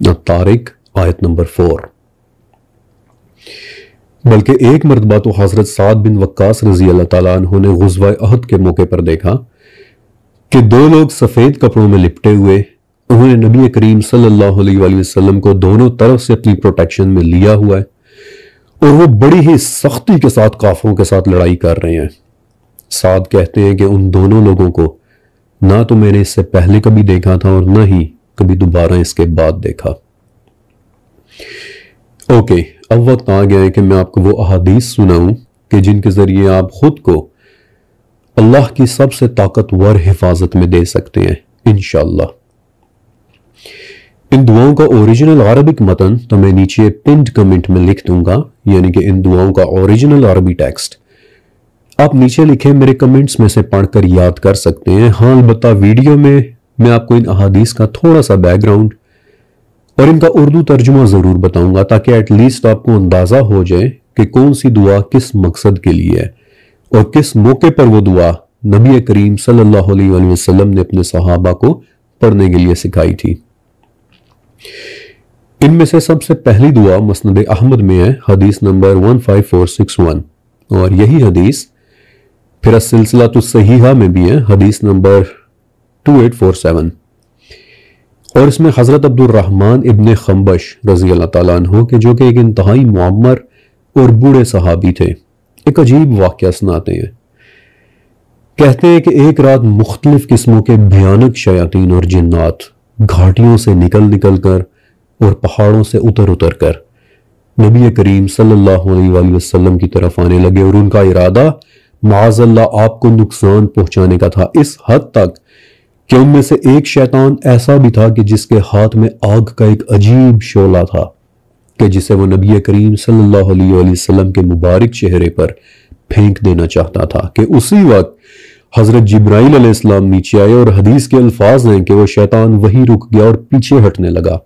तारिक आयत नंबर 4। बल्कि एक मरतबा तो हजरत साद बिन वक्कास रजी अल्लाह ताला अन्हु ने गुज़वा अहद के मौके पर देखा कि दो लोग सफेद कपड़ों में लिपटे हुए, उन्होंने नबी करीम सल्लल्लाहु अलैहि वसल्लम को दोनों तरफ से अपनी प्रोटेक्शन में लिया हुआ है और वो बड़ी ही सख्ती के साथ काफिरों के साथ लड़ाई कर रहे हैं। साद कहते हैं कि उन दोनों लोगों को ना तो मैंने इससे पहले कभी देखा था और ना ही कभी दोबारा इसके बाद देखा। ओके, अब वक्त आ गया है कि मैं आपको वो अहादीस सुनाऊं कि जिनके जरिए आप खुद को अल्लाह की सबसे ताकतवर हिफाजत में दे सकते हैं इंशाअल्लाह। इन दुआओं का ओरिजिनल अरबिक मतन तो मैं नीचे पिंड कमेंट में लिख दूंगा, यानी कि इन दुआओं का ओरिजिनल अरबी टेक्स्ट आप नीचे लिखें, मेरे कमेंट्स में से पढ़कर याद कर सकते हैं। हाँ, अलबत्ता वीडियो में मैं आपको इन अहादीस का थोड़ा सा बैकग्राउंड और इनका उर्दू तर्जुमा जरूर बताऊंगा ताकि एटलीस्ट आपको अंदाजा हो जाए कि कौन सी दुआ किस मकसद के लिए है और किस मौके पर वो दुआ नबी करीम सल्लल्लाहु अलैहि वसल्लम ने अपने सहाबा को पढ़ने के लिए सिखाई थी। इनमें से सबसे पहली दुआ मसनद अहमद में है, हदीस नंबर 15461, और यही हदीस फिर सिलसिला तो सहीहा में भी है, हदीस नंबर 2847, और इसमें हजरत अब्दुल रहमान इब्ने खम्बश रजी अल्लाह ताला अन्हु के, जो कि एक इंतहाई मुअम्मर और बूढ़े सहाबी थे, एक अजीब वाकया सुनाते हैं। कहते हैं कि एक रात मुख्तलिफ किस्मों के भयानक शयातीन और जिन्नात घाटियों से निकल निकल कर और पहाड़ों से उतर उतर कर नबी करीम सल्लल्लाहु अलैहि वसल्लम की तरफ आने लगे और उनका इरादा माअज़ल्लाह आपको नुकसान पहुंचाने का था, इस हद तक कि उनमें से एक शैतान ऐसा भी था कि जिसके हाथ में आग का एक अजीब शोला था कि जिसे वो नबी करीम सल्लल्लाहु अलैहि वसल्लम के मुबारक चेहरे पर फेंक देना चाहता था कि उसी वक्त हजरत जिब्राइल अलैहिस्सलाम नीचे आए और हदीस के अल्फाज हैं कि वो शैतान वहीं रुक गया और पीछे हटने लगा।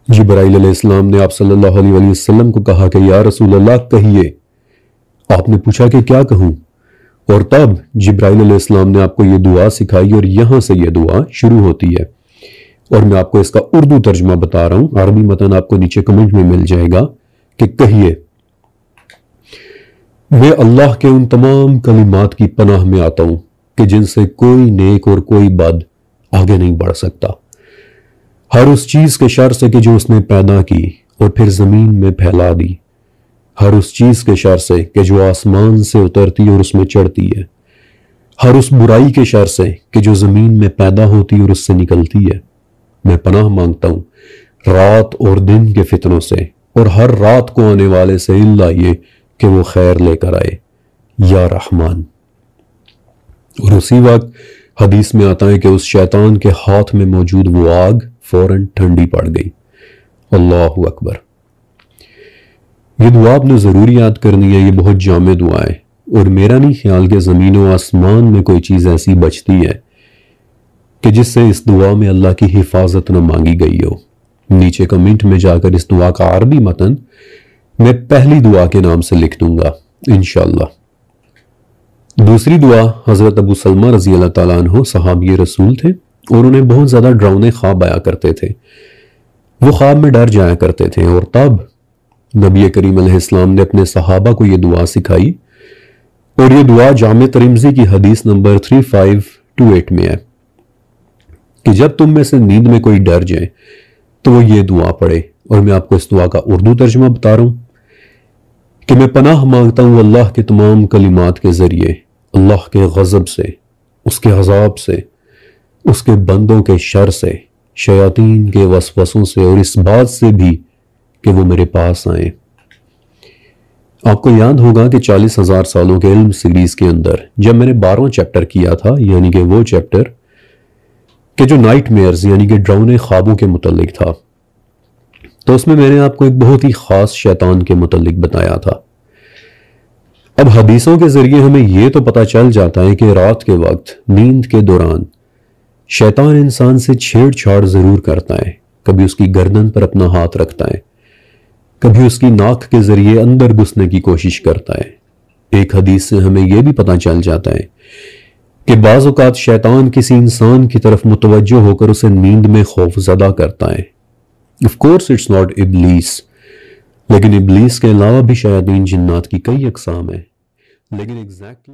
जिब्राइल अलैहिस्सलाम ने आप सल्लल्लाहु अलैहि वसल्लम को कहा कि या रसूल अल्लाह कहिए। आपने पूछा कि क्या कहूं, और तब जिब्राइल अलैहिस्सलाम ने आपको ये दुआ सिखाई और यहां से ये दुआ शुरू होती है और मैं आपको इसका उर्दू तर्जुमा बता रहा हूं, अरबी मतन आपको नीचे कमेंट में मिल जाएगा कि कहिए, मैं अल्लाह के उन तमाम कलिमात की पनाह में आता हूं कि जिनसे कोई नेक और कोई बद आगे नहीं बढ़ सकता, हर उस चीज के शर से कि जो उसने पैदा की और फिर जमीन में फैला दी, हर उस चीज के शर से कि जो आसमान से उतरती और उसमें चढ़ती है, हर उस बुराई के शर से कि जो जमीन में पैदा होती और उससे निकलती है। मैं पनाह मांगता हूं रात और दिन के फितनों से और हर रात को आने वाले से, इल्ला ये कि वो खैर लेकर आए या रहमान। और उसी वक्त हदीस में आता है कि उस शैतान के हाथ में मौजूद वो आग फौरन ठंडी पड़ गई। अल्लाहु अकबर। ये दुआ आपने जरूर याद करनी है, ये बहुत जामे दुआ है और मेरा नहीं ख्याल कि जमीन और आसमान में कोई चीज ऐसी बचती है कि जिससे इस दुआ में अल्लाह की हिफाजत न मांगी गई हो। नीचे कमेंट में जाकर इस दुआ का अरबी मतन मैं पहली दुआ के नाम से लिख दूंगा इंशाअल्लाह। दूसरी दुआ हजरत अबू सलमा रजी अल्लाह ताला अन्हु सहाबी रसूल थे और उन्हें बहुत ज्यादा डरावने ख्वाब आया करते थे, वो ख्वाब में डर जाया करते थे और तब नबी करीम अलैहिस्सलाम ने अपने सहाबा को यह दुआ सिखाई और यह दुआ जामे तिर्मिज़ी की हदीस नंबर 3528 में है कि जब तुम में से नींद में कोई डर जाए तो वो ये दुआ पढ़े। और मैं आपको इस दुआ का उर्दू तर्जुमा बता रहा हूं कि मैं पनाह मांगता हूं अल्लाह के तमाम कलिमात के जरिए अल्लाह के गजब से, उसके अजाब से, उसके बंदों के शर से, शयातीन के वसवसों से और इस बात से भी कि वो मेरे पास आए। आपको याद होगा कि 40,000 सालों के इल्म सीरीज के अंदर जब मैंने 12वां चैप्टर किया था, यानी कि वो चैप्टर कि जो नाइटमेयर्स यानी कि डरावने ख्वाबों के मुतल्लिक था, तो उसमें मैंने आपको एक बहुत ही खास शैतान के मुतल्लिक बताया था। अब हदीसों के जरिए हमें यह तो पता चल जाता है कि रात के वक्त नींद के दौरान शैतान इंसान से छेड़छाड़ जरूर करता है, कभी उसकी गर्दन पर अपना हाथ रखता है, कभी उसकी नाक के जरिए अंदर घुसने की कोशिश करता है। एक हदीस से हमें यह भी पता चल जाता है कि बाज़ औक़ात शैतान किसी इंसान की तरफ मुतवज्जो होकर उसे नींद में खौफज़दा करता है। ऑफ कोर्स इट्स नॉट इब्लीस, लेकिन इब्लीस के अलावा भी शयातीन जिन्नात की कई अक़साम हैं। लेकिन एग्जैक्टली